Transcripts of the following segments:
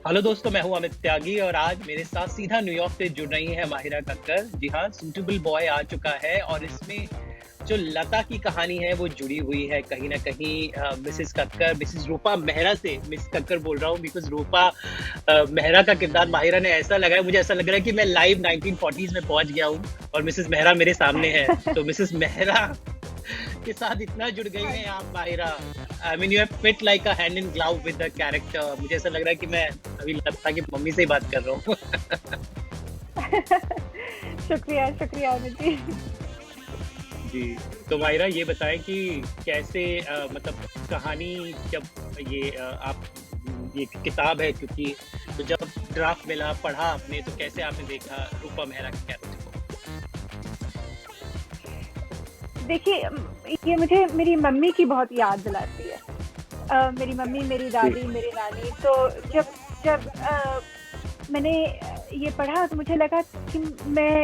Hello दोस्तों, मैं हूं अमित त्यागी और आज मेरे साथ सीधा न्यूयॉर्क से जुड़ रही हैं माहिरा कक्कर। जी हाँ, सूटेबल बॉय आ चुका है और इसमें जो लता की कहानी है वो जुड़ी हुई है कहीं न कहीं मिसेस कक्कर, मिसेस रूपा मेहरा से मिस कक्कर बोल रहा हूँ बिकॉज़ रूपा मेहरा का किरदार माहिरा ने ऐसा लगाया, मुझे ऐसा लग रहा है कि मैं लाइव 1940s में पहुँच गया हूँ और मिसेस मेहरा मेरे सामने है। तो मिसेस मेहरा के साथ इतना जुड़ गई हाँ हैं आप Mahira. I mean you have fit like a hand in glove with the character. मुझे ऐसा लग रहा है कि मैं अभी लता की मम्मी से ही बात कर रहा हूँ। शुक्रिया शुक्रिया अमित जी। जी, तो माहिरा ये बताएँ कि कैसे मतलब कहानी जब आप ये किताब है क्योंकि तो जब ड्राफ्ट मिला, पढ़ा आपने तो कैसे आपने देखा रूपा मेहरा के कैरेक्टर को? देखिए ये मुझे मेरी मम्मी की बहुत याद दिलाती है। मेरी मम्मी, मेरी जी, दादी, मेरी नानी। तो जब जब मैंने ये पढ़ा तो मुझे लगा कि मैं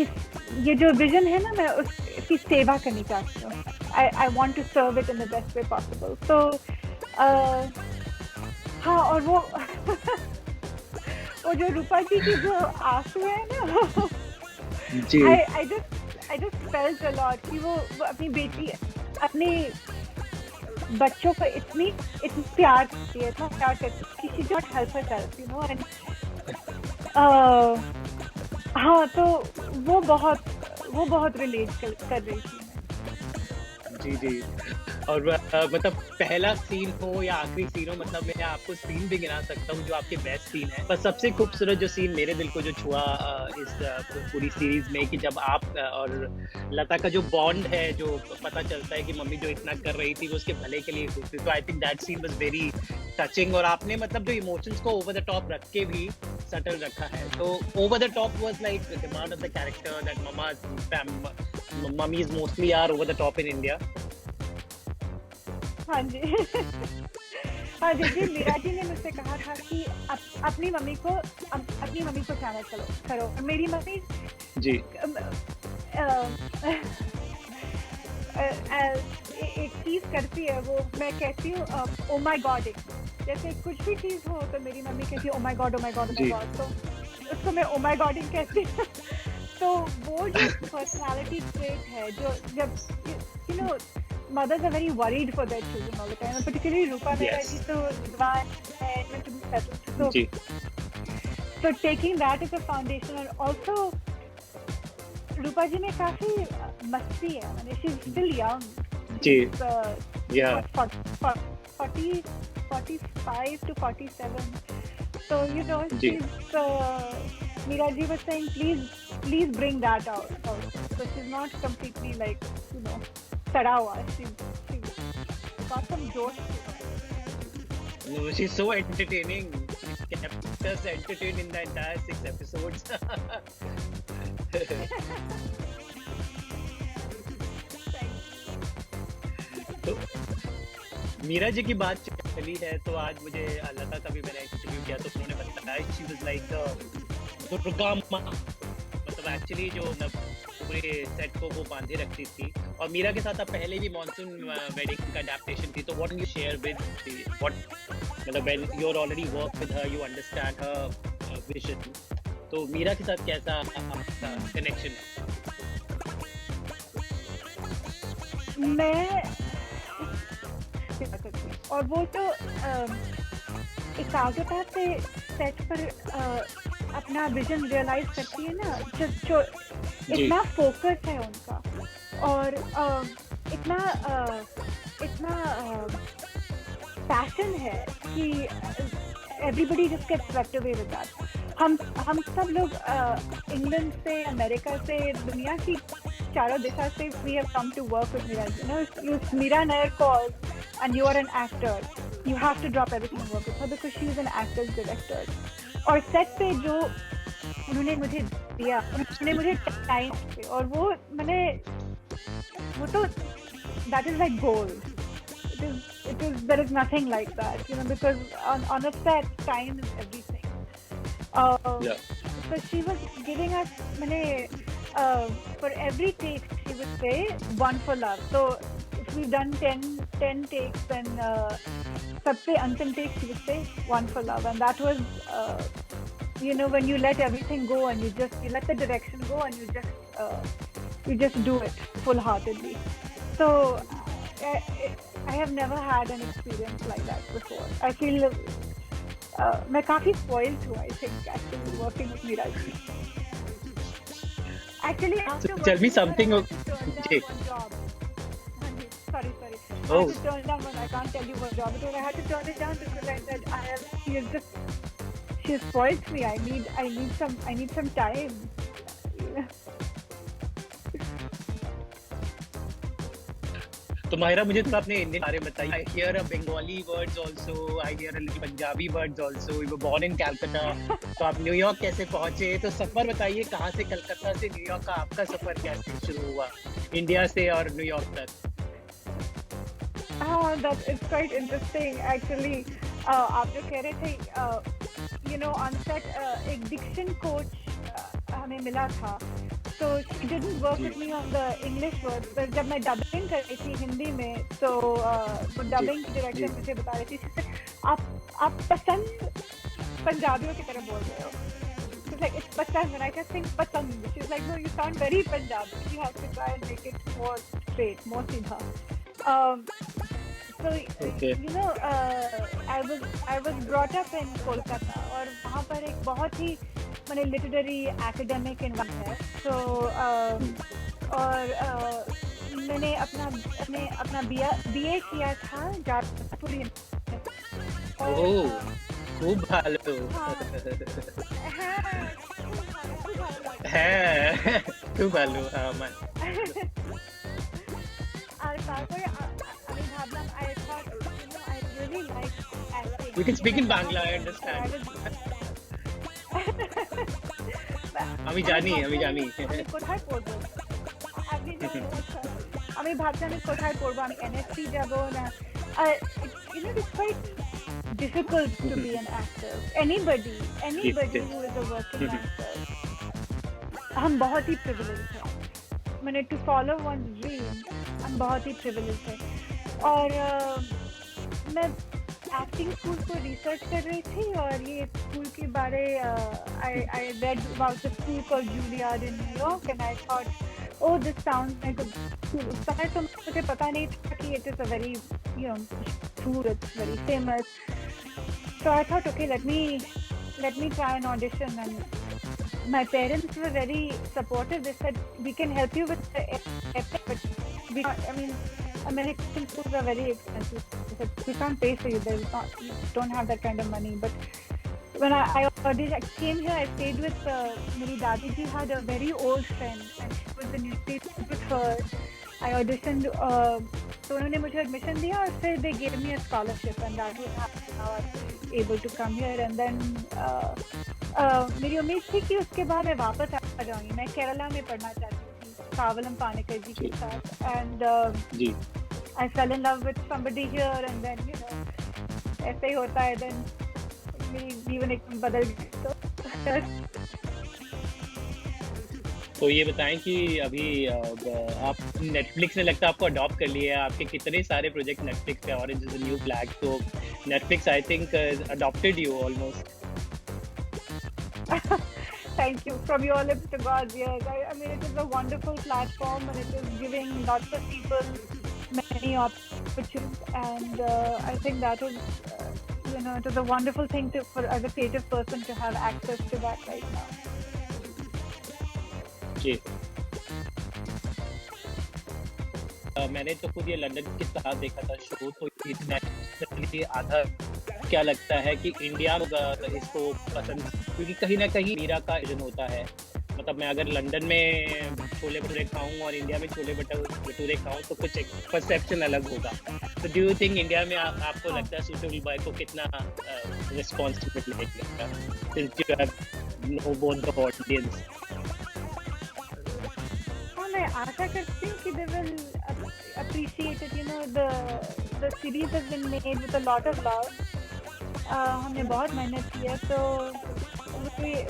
इस ये जो विजन है ना, मैं उसकी सेवा करनी चाहती हूँ। I want to serve it in the best way possible. तो अ, हाँ, और वो वो जो रूपा जी की जो आंसू है ना, जी, I just felt a lot कि वो अपनी बेटी, अपने बच्चों को इतनी इतनी प्यार करती है, इतना प्यार करती है कि she not help herself, you know, and हाँ, तो वो बहुत रिलेट कर रही थी जी, जी। और मतलब पहला सीन हो या आखिरी सीन हो मतलब मैं आपको सीन भी गिना सकता हूँ जो आपके बेस्ट सीन है। पर सबसे खूबसूरत जो सीन मेरे दिल को जो छुआ इस पूरी सीरीज़ में कि जब आप और लता का जो बॉन्ड है, जो पता चलता है कि मम्मी जो इतना कर रही थी वो उसके भले के लिए खुश थी। तो I think that scene was very touching और आपने मतलब जो इमोशंस को ओवर द टॉप रख के भी सटल रखा है। तो over the top was like demand of the character that mummies mostly are over the top in India. हाँ जी। हाँ जी जी, मीरा जी ने मुझसे कहा था कि अपनी मम्मी को चैनल करो। और मेरी मम्मी जी, एक चीज करती है, वो मैं कहती हूँ ओ माय गॉडिंग। जैसे कुछ भी चीज हो तो मेरी मम्मी कहती है oh my God, oh my God, oh my ji, God. तो उसको मैं ओ माय गॉडिंग कहती हूँ। तो वो जो पर्सनालिटी ट्रेट है, जो जब you know mothers are very worried for their children all the time, and particularly Rupa Mehra ji yes, to जवान है, to be settled. Ji, So taking that as a foundation, and also Rupa ji में काफी मस्ती है। I mean, she's still young. Ji, She's yeah, what 40, 45 to 47. So you know, ji, she's Meera ji was saying, please bring that out. So she's not completely like, you know, Tarawa. She's got some joke to her. no, she's so entertaining. She kept us entertained in the entire 6 episodes. तो मीरा जी की बात चली है तो आज मुझे लता का भी मैंने इंटरव्यू किया तो उन्होंने बताया शी वाज लाइक दुर्गा माँ मतलब एक्चुअली जो न पूरे सेट को वो बांधे रखती थी और मीरा के साथ अब पहले भी मॉनसून वेडिंग का अडेप्टेशन थी तो what can you share with what मतलब when you are already work with her you understand her vision तो मीरा के साथ कैसा आपका कनेक्शन है? मैं और वो जो एकाग्रता से सेट पर अपना विजन रियलाइज करती है ना, जो जी, इतना फोकस है उनका, और इतना पैशन है कि everybody just gets swept away with that. हम सब लोग इंग्लैंड से, अमेरिका से, दुनिया की चारों दिशा से we have come to work with Meera. You know, if Meera Nair calls and you are an actor, you have to drop everything and work with her because she is an actor's director. और set पे जो उन्होंने मुझे दिया, उन्होंने मुझे time पे, और वो मैंने वो तो that is like gold. There is nothing like that, you know, because on a set time is everything. yeah, So she was giving us for every take she would say one for love. So if we've done 10 takes, and सबसे अंतिम take she would say one for love, and that was when you let everything go and you let the direction go and you just do it full-heartedly. So I have never had an experience like that before. I feel मैं काफी spoiled हूँ, I think, actually working with Meera ji. Actually, after So tell me something. I had to turn down Okay. one job. Sorry. I Oh, had to turn down one. I can't tell you what job because I had to turn it down because I said she has spoiled me. I need some time. तो माहिरा मुझे थोड़ा अपने Indian बारे में बताइए. I hear a Bengali words also. I hear a little Punjabi words also. You were born in Calcutta. तो आप New York कैसे पहुंचे? तो सफर बताइए, कहाँ से कलकत्ता से न्यूयॉर्क का आपका सफर कैसे शुरू हुआ? इंडिया से और न्यूयॉर्क तक. That is quite interesting actually. आप जो कह रहे थे, on set एक diction coach हमें मिला था. So she didn't work with me on the English words, but जब मैं dubbing कर रही थी हिंदी में, तो वो dubbing की direction मुझे बता रही थी. She said, आप पसंद पंजाबियों की तरह बोल रहे हो. She's like, it's पसंद, and I just think पसंद. She's like, no, you sound very Punjabi. You have to try and make it more straight, more सीधा. So Okay. I was brought up in Kolkata, और वहाँ पर एक बहुत ही literary academic environment है. So और मैंने अपना बीए किया था जादवपुर यूनिवर्सिटी. ओह, खूब भालो. है खूब भालो. हाँ man. আর তারপরে আমি ভাবলাম, I thought, I really like acting. You can speak in Bangla, I understand. আমি জানি. আমি কোথায় পড়বো? আমি ভাবছি আমি কোথায় পড়বো, আমি NSC যাবো না. It's quite difficult to be an actor. Anybody who is a working actor, हम बहुत ही privileged हैं. to follow one's dream, हम बहुत ही privileged हैं. और मैं एक्टिंग स्कूल को रिसर्च कर रही थी, और ये स्कूल के बारे I read about the school called Juilliard in New York, and I thought, oh, this sounds like a school. उस समय तो मुझे पता नहीं था कि it is a very school, it's very famous. So I thought, okay, let me try an audition, and my parents were very supportive. They said, we can help you with the epic, but American schools are very expensive. They said, we can't pay for you. You don't have that kind of money. But when I came here, I stayed with Meri Dadi ji had a very old friend, and she was in university with her. I auditioned. So उन्होंने मुझे admission दिया, और फिर they gave me a scholarship, and that was how I was able to come here. And then मेरी उम्मीद थी कि उसके बाद मैं वापस आ जाऊंगी. मैं केरला में पढ़ना चाहती थी, कावलम पानेकर जी के साथ. And I fell in love with somebody here, and then ऐसे ही होता है. Then मेरी जीवन एकदम बदल गई. तो ये बताएं कि अभी आप नेटफ्लिक्स ने लगता है आपको अडॉप्ट कर लिया है. आपके कितने सारे प्रोजेक्ट नेटफ्लिक्स पे, orange is the new black. तो Netflix I think adopted you almost. Thank you. From your lips to God's ears. It is a wonderful platform, and it is giving lots of people many opportunities, and I think that is, it is a wonderful thing as a creative person to have access to that right now. जी. मैंने तो खुद ये London के साथ देखा था show, तो internationally आधा क्या लगता है कि इंडिया में इसको पसंद, क्योंकि कहीं ना कहीं मीरा का विजन होता है. मतलब मैं अगर लंदन में छोले भटूरे खाऊं और इंडिया में छोले भटूरे खाऊं तो कुछ एक परसेप्शन अलग होगा. तो डू यू थिंक इंडिया में आपको लगता है सूटेबल बॉय को कितना रिस्पॉन्सिबिलिटी लगता है, since you have know both the audience? मैं आशा करती हूँ कि they will appreciate it. The series has been made with a lot of love. हमने बहुत मेहनत की है, so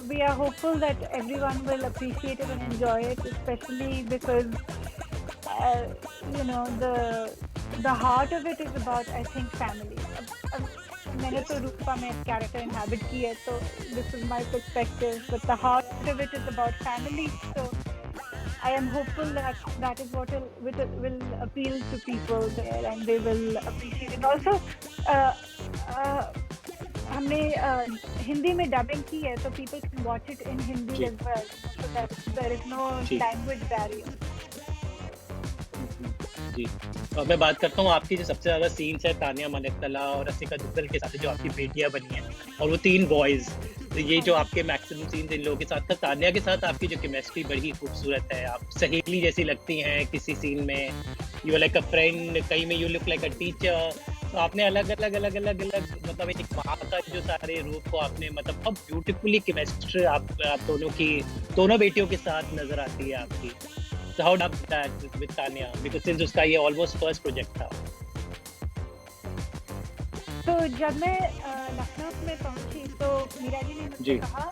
we are hopeful that everyone will appreciate it and enjoy it, especially because the the heart of it is about, I think, family. अब मैंने Yes. तो रूपा में character inhabit की है, तो this is my perspective, but the heart of it is about family. So I am hopeful that that is what will appeal to people there, and they will appreciate it. And also, uh, हमने हिंदी में dubbing की है, so people can watch it in Hindi ji, as well. So that there is no ji. language barrier. जी। मैं बात करता हूँ आपकी जो सबसे ज़्यादा सीन्स है तान्या मलिकतला और रसिका दुग्गल के साथ जो आपकी बेटियाँ बनी हैं और वो 3 बॉयज़, तो ये हाँ जो जी। आपके मैक्सिमम सीन्स इन लोगों के साथ था, तान्या के साथ आपकी जो केमिस्ट्री बड़ी ही खूबसूरत है। आप सहेली जैसी लगती हैं किसी सीन में, you are like a friend, कहीं में you look like a teacher. तो आपने अलग-अलग मतलब एक माँ का जो सारे रूप को आपने मतलब बहुत ब्यूटीफुली केमिस्ट्री आप दोनों की, दोनों बेटियों के साथ नज़र आती है आपकी। So how did that with Tanya? Because since उसका ये almost first project था। तो जब मैं लखनऊ में पहुंची, तो मीरा जी ने मुझसे जी। कहा,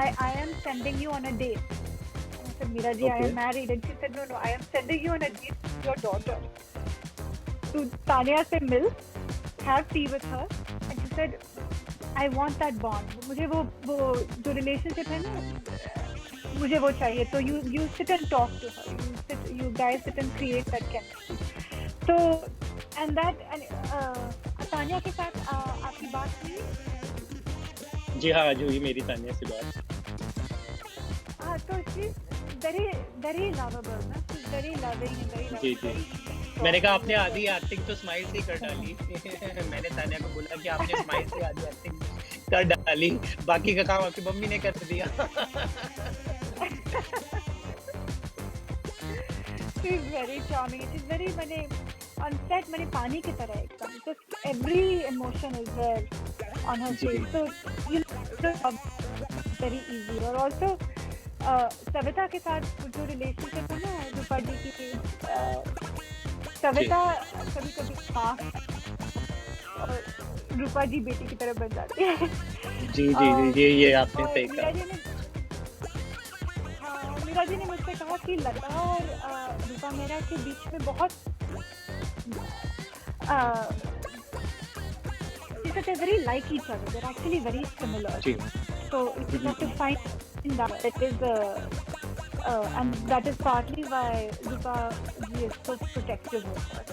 I am sending you on a date. I said, Meera ji, I Okay. am married. And she said, no, I am sending you on a date with your daughter. To Tanya से मिल, have tea with her. And she said, I want that bond. मुझे वो जो relationship है ना, मुझे वो चाहिए. तो you sit and talk to her. You guys sit and create that chemistry. तो and तान्या के साथ आपकी बात हुई? जी हाँ, जो ये मेरी तान्या से बात। तो she's very lovable ना, she's very loving and very ji, loving. जी। मैंने कहा आपने आधी एक्टिंग तो स्माइल से ही कर डाली। मैंने तान्या को बोला कि आपने स्माइल से आधी एक्टिंग कर डाली, बाकी का काम आपकी मम्मी ने कर दिया। She's very charming. She's very on set मैंने पानी की तरह एकदम. Just every emotion is there on her ji. face. So you know, very easy. और also सविता के साथ जो रिलेशनशिप है ना रूपा जी की, सविता कभी माँ और रूपा जी बेटी की तरह बन जाती है। जी, ये आपने सही कहा। मीरा जी ने मुझसे कहा कि लता और रूपा मेरा के बीच में बहुत they're very like each other. They're actually very similar. Ji. So you have to find that it is and that is partly why Rupa ji is so protective of her.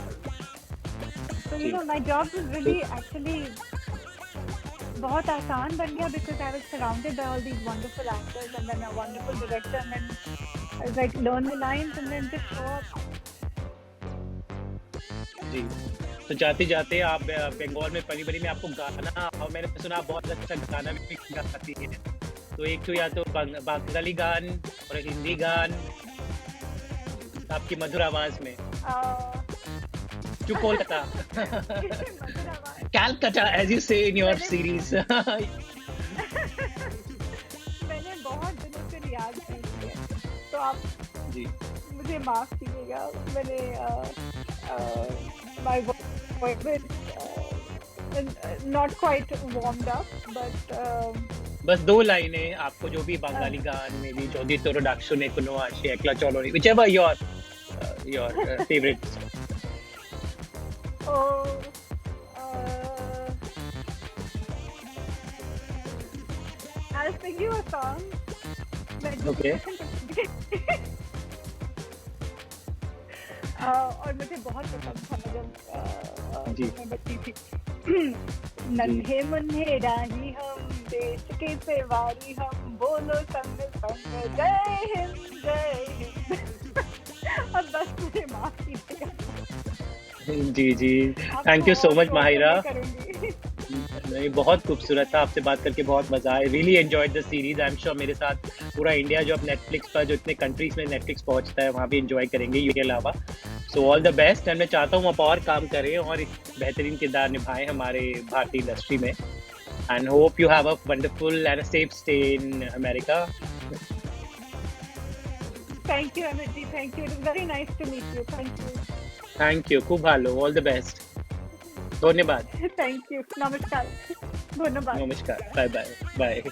So you know, my job was really actually बहुत आसान बन गया because I was surrounded by all these wonderful actors and then a wonderful director, and then I was like learn the lines and then just show up. जी। तो जाते-जाते आप बंगाल में पली-बली में आपको गाना, और मैंने सुना आप बहुत अच्छा गाना भी गाती हैं। तो एक तो या तो बंगाली गान और एक हिंदी गान आपकी मधुर आवाज में। जो Kolkata. Calcutta, as you say in your series. मैंने बहुत दिनों से रियाज नहीं किया, तो आप जी। मुझे माफ कीजिएगा. मैंने my voice is not quite warmed up, but बस 2 लाइनें आपको जो भी बंगाली गान में भी जो दी तोरो डाकशुने कुनो आशे एकला चलो रे, whichever your favorite. I'll sing you a song. Okay. और मुझे बहुत पसंद था जब मैं बच्ची थी. नन्हे मुन्हे राही हम, देश के सेवारी हम, बोलो संग संग जय हिंद जय हिंद. अब बस मुझे माफ कीजिएगा. जी. Thank you so much Mahira. नहीं, बहुत खूबसूरत था, आपसे बात करके बहुत मजा आया. Really enjoyed the series. I am sure मेरे साथ पूरा इंडिया जो अब नेटफ्लिक्स पर जो इतने कंट्रीज में नेटफ्लिक्स पहुंचता है वहाँ भी एंजॉय करेंगे यूके के अलावा. So all the best. And मैं चाहता हूँ आप और काम करें और एक बेहतरीन किरदार निभाएं हमारे भारतीय इंडस्ट्री में. And hope you have a wonderful and a safe stay in America. Thank you, Amit. Thank you. It was very nice to meet you. Thank you. Thank you. खूब भालो. All the best. धन्यवाद. Thank you. Namaskar. धन्यवाद. नमस्कार. Bye.